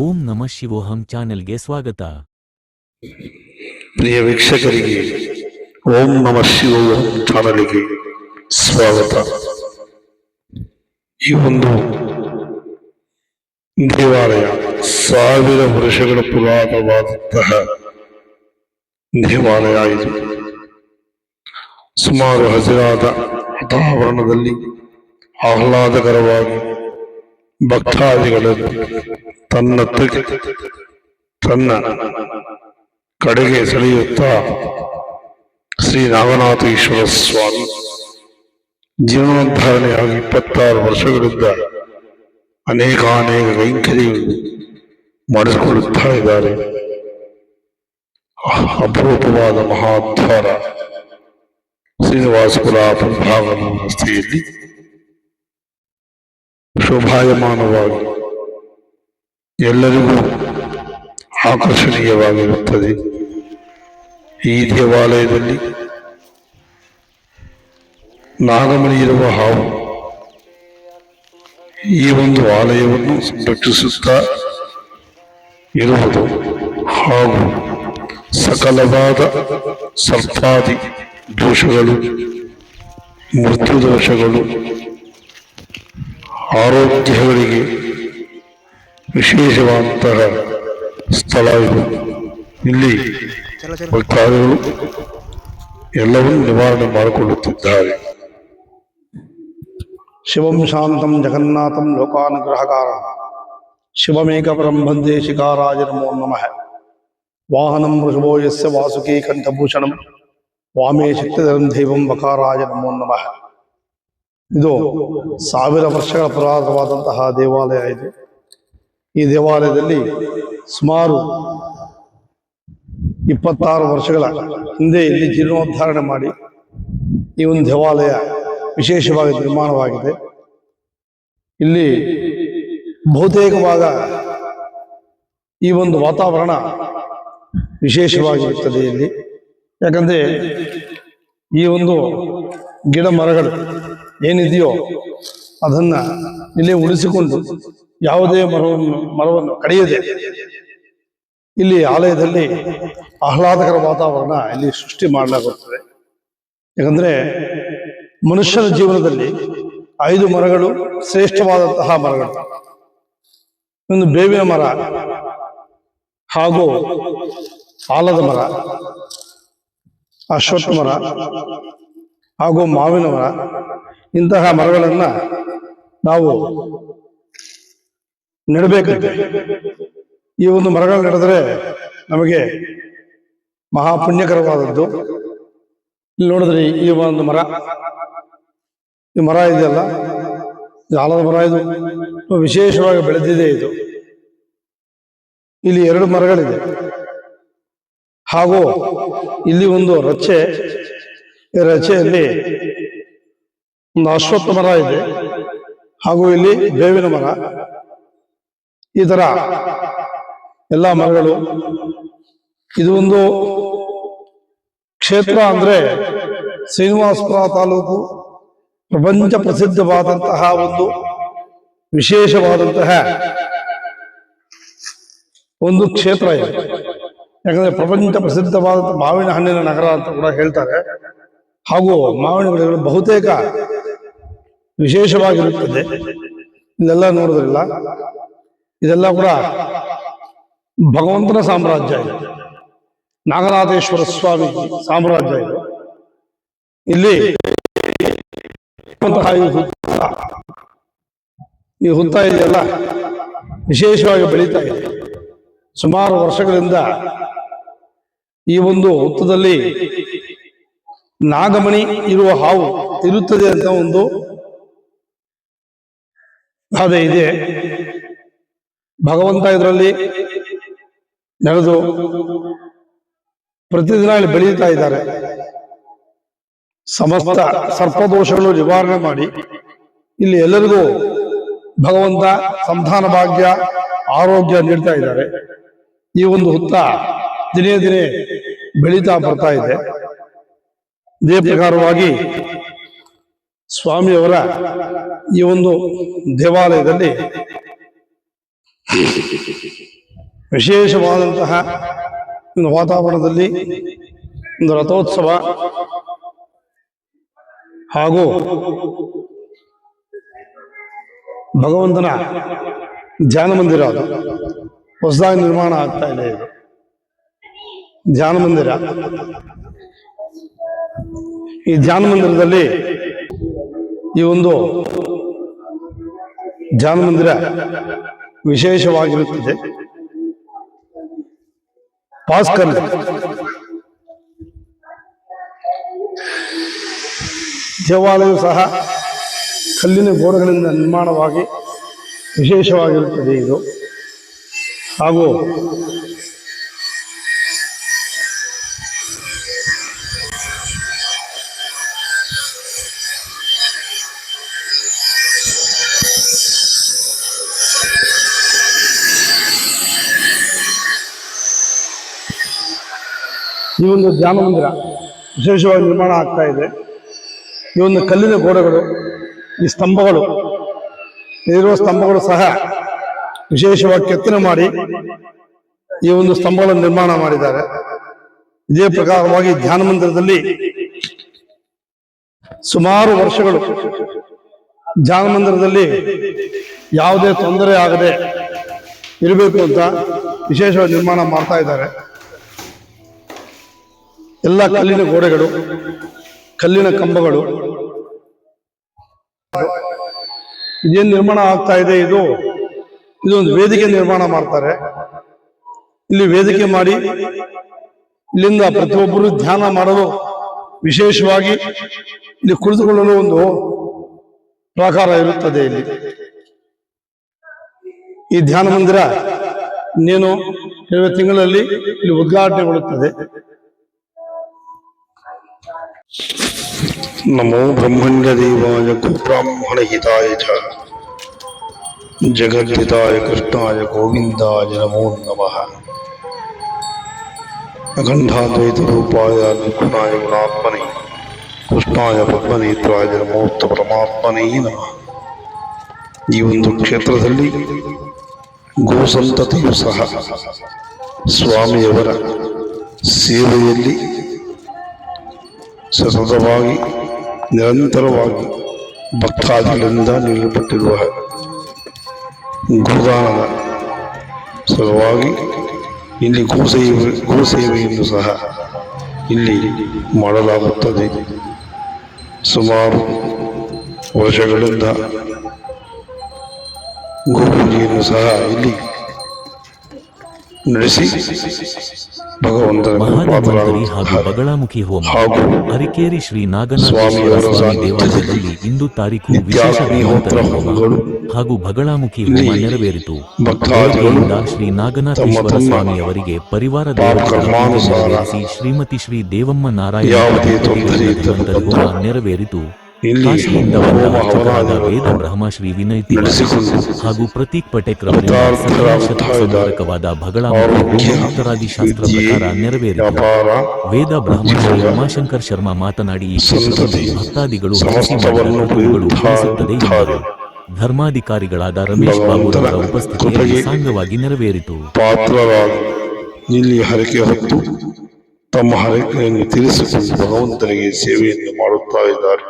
ಓಂ ನಮಃ ಶಿವೋಹಂ ಚಾನೆಲ್ಗೆ ಸ್ವಾಗತ. ಪ್ರಿಯ ವೀಕ್ಷಕರಿಗೆ ಓಂ ನಮಃ ಶಿವೋಹಂ ಚಾನೆಲ್ಗೆ ಸ್ವಾಗತ. ಈ ಒಂದು ದೇವಾಲಯ 1000 ವರ್ಷಗಳ ಪುರಾತನವಾದಂತಹ ದೇವಾಲಯ ಇದು. ಸುಮಾರು ಹಸಿರಾದ ವಾತಾವರಣದಲ್ಲಿ ಆಹ್ಲಾದಕರವಾಗಿ ಭಕ್ತಾದಿಗಳನ್ನು ತನ್ನ ಕಡೆಗೆ ಸೆಳೆಯುತ್ತಾ ಶ್ರೀ ನಾಗನಾಥೇಶ್ವರ ಸ್ವಾಮಿ ಜೀವನೋದ್ಧಾರಣೆಯಾಗಿ 26 ವರ್ಷಗಳಿಂದ ಅನೇಕ ಕೈಂಕರ್ಯಗಳು ಮಾಡಿಸಿಕೊಳ್ಳುತ್ತಾ ಇದ್ದಾರೆ. ಅಪರೂಪವಾದ ಮಹಾದ್ವಾರ ಶ್ರೀನಿವಾಸಪುರ ಪ್ರಭಾವನ ರಸ್ತೆಯಲ್ಲಿ ಶೋಭಾಯಮಾನವಾಗಿ ಎಲ್ಲರಿಗೂ ಆಕರ್ಷಣೀಯವಾಗಿರುತ್ತದೆ. ಈ ದೇವಾಲಯದಲ್ಲಿ ನಾಗಮಣಿ ಇರುವ ಹಾವು ಈ ಒಂದು ಆಲಯವನ್ನು ಸಂರಕ್ಷಿಸುತ್ತಾ ಇರುವುದು ಹಾಗೂ ಸಕಲವಾದ ಸರ್ಪಾದಿ ದೋಷಗಳು, ಮೃತ್ಯು ದೋಷಗಳು, ಆರೋಗ್ಯಗಳಿಗೆ ವಿಶೇಷವಾದಂತಹ ಸ್ಥಳ ಇದು. ಇಲ್ಲಿ ಭಕ್ತಾದಿಗಳು ಎಲ್ಲವನ್ನೂ ನಿವಾರಣೆ ಮಾಡಿಕೊಳ್ಳುತ್ತಿದ್ದಾರೆ. ಶಿವಂ ಶಾಂತಂ ಜಗನ್ನಾಥಂ ಲೋಕಾನುಗ್ರಹಕಾರಂ ಶಿವಮೇಕಪರಂ ಬಂದೇ ಶಿಖಾರಾಜ ನಮೋ ನಮಃ. ವಾಹನಂ ವೃಷಭೋ ಯಸ್ಯ ವಾಸುಕಿ ಕಂಠಭೂಷಣಂ ವಾಮೇ ಶಕ್ತಿಧರಂ ದೈವಂ ವಕಾರಾಜ ನಮೋ ನಮಃ. ಇದು 1000 ವರ್ಷಗಳ ಪುರಾತನವಾದಂತಹ ದೇವಾಲಯ ಇದು. ಈ ದೇವಾಲಯದಲ್ಲಿ ಸುಮಾರು 26 ವರ್ಷಗಳ ಹಿಂದೆ ಇಲ್ಲಿ ಜೀರ್ಣೋದ್ಧಾರಣೆ ಮಾಡಿ ಈ ಒಂದು ದೇವಾಲಯ ವಿಶೇಷವಾಗಿ ನಿರ್ಮಾಣವಾಗಿದೆ. ಇಲ್ಲಿ ಬಹುತೇಕ ಭಾಗ ಈ ಒಂದು ವಾತಾವರಣ ವಿಶೇಷವಾಗಿರುತ್ತದೆ ಇಲ್ಲಿ. ಯಾಕಂದ್ರೆ ಈ ಒಂದು ಗಿಡ ಮರಗಳು ಏನಿದೆಯೋ ಅದನ್ನ ಇಲ್ಲಿ ಉಳಿಸಿಕೊಂಡು ಯಾವುದೇ ಮರವನ್ನು ಕಡಿಯದೆ ಇಲ್ಲಿ ಆಲಯದಲ್ಲಿ ಆಹ್ಲಾದಕರ ವಾತಾವರಣ ಇಲ್ಲಿ ಸೃಷ್ಟಿ ಮಾಡಲಾಗುತ್ತದೆ. ಯಾಕಂದ್ರೆ ಮನುಷ್ಯನ ಜೀವನದಲ್ಲಿ 5 ಮರಗಳು ಶ್ರೇಷ್ಠವಾದಂತಹ ಮರಗಳು. ಒಂದು ಬೇವಿನ ಮರ ಹಾಗೂ ಆಲದ ಮರ, ಅಶ್ವತ್ಥ ಮರ ಹಾಗೂ ಮಾವಿನ ಮರ, ಇಂತಹ ಮರಗಳನ್ನ ನಾವು ನೆಡಬೇಕಂತೆ. ಈ ಒಂದು ಮರಗಳು ನೆಡೆದ್ರೆ ನಮಗೆ ಮಹಾಪುಣ್ಯಕರವಾದದ್ದು. ಇಲ್ಲಿ ನೋಡಿದ್ರೆ ಈ ಒಂದು ಮರ, ಈ ಮರ ಇದೆಯಲ್ಲ, ಇದು ಆಲದ ಮರ. ಇದು ವಿಶೇಷವಾಗಿ ಬೆಳೆದಿದೆ. ಇದು ಇಲ್ಲಿ 2 ಮರಗಳಿದೆ ಹಾಗೂ ಇಲ್ಲಿ ಒಂದು ರಚೆ. ಈ ರಚೆಯಲ್ಲಿ ಒಂದು ಅಶ್ವತ್ಥ ಮರ ಇದೆ ಹಾಗೂ ಇಲ್ಲಿ ಬೇವಿನ ಮರ. ಈ ತರ ಎಲ್ಲ ಮರಗಳು. ಇದು ಒಂದು ಕ್ಷೇತ್ರ ಅಂದ್ರೆ ಶ್ರೀನಿವಾಸಪುರ ತಾಲೂಕು ಪ್ರಪಂಚ ಪ್ರಸಿದ್ಧವಾದಂತಹ ಒಂದು ವಿಶೇಷವಾದಂತಹ ಒಂದು ಕ್ಷೇತ್ರ ಇದೆ. ಯಾಕಂದ್ರೆ ಪ್ರಪಂಚ ಪ್ರಸಿದ್ಧವಾದಂತಹ ಮಾವಿನ ಹಣ್ಣಿನ ನಗರ ಅಂತ ಕೂಡ ಹೇಳ್ತಾರೆ. ಹಾಗೂ ಮಾವಿನ ಗಿಡಗಳು ಬಹುತೇಕ ವಿಶೇಷವಾಗಿರುತ್ತದೆ. ಇದೆಲ್ಲ ನೋಡಿದ್ರಿಲ್ಲ, ಇದೆಲ್ಲ ಕೂಡ ಭಗವಂತನ ಸಾಮ್ರಾಜ್ಯ ಇದೆ. ನಾಗನಾಥೇಶ್ವರ ಸ್ವಾಮಿ ಸಾಮ್ರಾಜ್ಯ ಇದು. ಇಲ್ಲಿ ಈ ಹುತ್ತ ಇದೆಯಲ್ಲ ವಿಶೇಷವಾಗಿ ಬೆಳೀತಾ ಇದೆ. ಸುಮಾರು ವರ್ಷಗಳಿಂದ ಈ ಒಂದು ಹುತ್ತದಲ್ಲಿ ನಾಗಮಣಿ ಇರುವ ಹಾವು ಇರುತ್ತದೆ ಅಂತ ಒಂದು ಗಾದೆ ಇದೆ. ಭಗವಂತ ಇದರಲ್ಲಿ ನಡೆದು ಪ್ರತಿದಿನ ಇಲ್ಲಿ ಬೆಳೀತಾ ಇದ್ದಾರೆ. ಸಮಸ್ತ ಸರ್ಪದೋಷಗಳು ನಿವಾರಣೆ ಮಾಡಿ ಇಲ್ಲಿ ಎಲ್ಲರಿಗೂ ಭಗವಂತ ಸಂತಾನ ಭಾಗ್ಯ, ಆರೋಗ್ಯ ನೀಡ್ತಾ ಇದ್ದಾರೆ. ಈ ಒಂದು ಹುತ್ತ ದಿನೇ ದಿನೇ ಬೆಳೀತಾ ಬರ್ತಾ ಇದೆ. ಇದೇ ಪ್ರಕಾರವಾಗಿ ಸ್ವಾಮಿಯವರ ಈ ಒಂದು ದೇವಾಲಯದಲ್ಲಿ ವಿಶೇಷವಾದಂತಹ ಒಂದು ವಾತಾವರಣದಲ್ಲಿ ಒಂದು ರಥೋತ್ಸವ ಹಾಗೂ ಭಗವಂತನ ಧ್ಯಾನ ಮಂದಿರ ಅದು ಹೊಸದಾಗಿ ನಿರ್ಮಾಣ ಆಗ್ತಾ ಇದೆ. ಇದು ಧ್ಯಾನ ಮಂದಿರ. ಈ ಧ್ಯಾನ ಮಂದಿರದಲ್ಲಿ ಈ ಒಂದು ಧ್ಯಾನ ಮಂದಿರ ವಿಶೇಷವಾಗಿರುತ್ತದೆ. ಭಾಸ್ಕರ್ ದೇವಾಲಯವು ಸಹ ಕಲ್ಲಿನ ಗೋಡೆಗಳಿಂದ ನಿರ್ಮಾಣವಾಗಿ ವಿಶೇಷವಾಗಿರುತ್ತದೆ ಇದು. ಹಾಗೂ ಈ ಒಂದು ಧ್ಯಾನ ಮಂದಿರ ವಿಶೇಷವಾಗಿ ನಿರ್ಮಾಣ ಆಗ್ತಾ ಇದೆ. ಈ ಒಂದು ಕಲ್ಲಿನ ಗೋಡೆಗಳು, ಈ ಸ್ತಂಭಗಳು, ಇರುವ ಸ್ತಂಭಗಳು ಸಹ ವಿಶೇಷವಾಗಿ ಕೆತ್ತನೆ ಮಾಡಿ ಈ ಒಂದು ಸ್ತಂಭಗಳನ್ನು ನಿರ್ಮಾಣ ಮಾಡಿದ್ದಾರೆ. ಇದೇ ಪ್ರಕಾರವಾಗಿ ಧ್ಯಾನ ಮಂದಿರದಲ್ಲಿ ಸುಮಾರು ವರ್ಷಗಳು ಧ್ಯಾನ ಮಂದಿರದಲ್ಲಿ ಯಾವುದೇ ತೊಂದರೆ ಆಗದೆ ಇರಬೇಕು ಅಂತ ವಿಶೇಷವಾಗಿ ನಿರ್ಮಾಣ ಮಾಡ್ತಾ ಇದ್ದಾರೆ. ಎಲ್ಲ ಕಲ್ಲಿನ ಗೋಡೆಗಳು, ಕಲ್ಲಿನ ಕಂಬಗಳು. ಇದೇನು ನಿರ್ಮಾಣ ಆಗ್ತಾ ಇದೆ, ಇದೊಂದು ವೇದಿಕೆ ನಿರ್ಮಾಣ ಮಾಡ್ತಾರೆ. ಇಲ್ಲಿ ವೇದಿಕೆ ಮಾಡಿ ಇಲ್ಲಿಂದ ಪ್ರತಿಯೊಬ್ಬರು ಧ್ಯಾನ ಮಾಡಲು ವಿಶೇಷವಾಗಿ ಇಲ್ಲಿ ಕುಳಿತುಕೊಳ್ಳಲು ಒಂದು ಪ್ರಾಕಾರ ಇರುತ್ತದೆ. ಇಲ್ಲಿ ಈ ಧ್ಯಾನ ಮಂದಿರ ಇನ್ನೇನು ಕೆಲವೇ ತಿಂಗಳಲ್ಲಿ ಇಲ್ಲಿ ಉದ್ಘಾಟನೆಗೊಳ್ಳುತ್ತದೆ. ನಮೋ ಬ್ರಹ್ಮಣ್ಯ ದೇವಾಯ ಗೋಬ್ರಾಹ್ಮಣ ಹಿತಾಯ ಚ ಜಗದ್ಹಿತಾಯ ಕೃಷ್ಣಾಯ ಗೋವಿಂದಾಯ ನಮೋ ನಮಃ. ಅಖಂಡಾದ್ವೈತ ರೂಪಾಯ ನಿರ್ಗುಣಾಯ ಗುಣಾತ್ಮನೇ ಕೃಷ್ಣಾಯ ಪದ್ಮನೇತ್ರಾಯ ನಮೋಸ್ತ ಪರಮಾತ್ಮನೇ ನಮಃ. ಈ ಒಂದು ಕ್ಷೇತ್ರದಲ್ಲಿ ಗೋಸಂತತಿಯು ಸಹ ಸ್ವಾಮಿಯವರ ಸೇವೆಯಲ್ಲಿ ಸತತವಾಗಿ ನಿರಂತರವಾಗಿ ಭಕ್ತಾದಿಗಳಿಂದ ನಿಲ್ಲಲ್ಪಟ್ಟಿರುವ ಗೋದಾನದ ಸಲುವಾಗಿ ಇಲ್ಲಿ ಗೋಸೇವೆಯನ್ನು ಸಹ ಇಲ್ಲಿ ಮಾಡಲಾಗುತ್ತದೆ. ಸುಮಾರು ವರ್ಷಗಳಿಂದ ಗೋಪೂಜೆಯನ್ನು ಸಹ ಇಲ್ಲಿ ನಡೆಸಿ ಭಗವಂತನ ಮಹಾಧನ್ವಂತರಿ ಹಾಗೂ ಬಗಳಾಮುಖಿ ಹೋಮ ಅರಿಕೇರಿ ಶ್ರೀ ನಾಗನಾಥೇಶ್ವರ ಸ್ವಾಮಿ ದೇವಾಲಯದಲ್ಲಿ ಇಂದು ತಾರೀಖು ವಿಶೇಷ ಧನ್ವಂತರಿ ಹೋಮ ಹಾಗೂ ಬಗಳಾಮುಖಿ ಹೋಮ ನೆರವೇರಿತು. ಭಕ್ತಾದಿಗಳಿಂದ ಶ್ರೀ ನಾಗನಾಥೇಶ್ವರ ಸ್ವಾಮಿಯವರಿಗೆ ಪರಿವಾರ ದೇವತೆಗಳನ್ನು ನೆರವೇರಿಸಿ ಶ್ರೀಮತಿ ಶ್ರೀ ದೇವಮ್ಮ ನಾರಾಯಣ ಧನ್ವಂತರಿ ಹೋಮ ನೆರವೇರಿತು. ಕಾಶಿಯಿಂದ ಬಂದ ಅರ್ಚಕರಾದ ವೇದ ಬ್ರಹ್ಮ ಶ್ರೀ ವಿನಯ್ ತಿವಾರಿ ಹಾಗೂ ಪ್ರತೀಕ್ ಪಟೇಕ್ ರವರಿಂದ ಸಂರಕ್ಷಕವಾದ ಭಗಳಾಮುಖಿ ಹೋಮೋತ್ತರಾದಿ ಶಾಸ್ತ್ರ ಪ್ರಕಾರ ನೆರವೇರಿತು. ವೇದ ಬ್ರಹ್ಮ ಶ್ರೀ ಉಮಾಶಂಕರ್ ಶರ್ಮಾ ಮಾತನಾಡಿ, ಈ ಕ್ಷೇತ್ರದಲ್ಲಿ ಭಕ್ತಾದಿಗಳು ಉಳಿಸುತ್ತದೆ ಎಂದರು. ಧರ್ಮಾಧಿಕಾರಿಗಳಾದ ರಮೇಶ್ ಬಾಬುರವರ ಉಪಸ್ಥಿತಿಯಲ್ಲಿ ಸಾಂಗವಾಗಿ ನೆರವೇರಿತು. ಪಾತ್ರರಾಗಿ ಇಲ್ಲಿ ಹರಕೆ ಹೊತ್ತು ತಮ್ಮ ಹರಕೆಯನ್ನು ತೀರಿಸಿಕೊಂಡು ಭಗವಂತನಿಗೆ ಸೇವೆಯನ್ನು ಮಾಡುತ್ತಾ ಇದ್ದಾರೆ.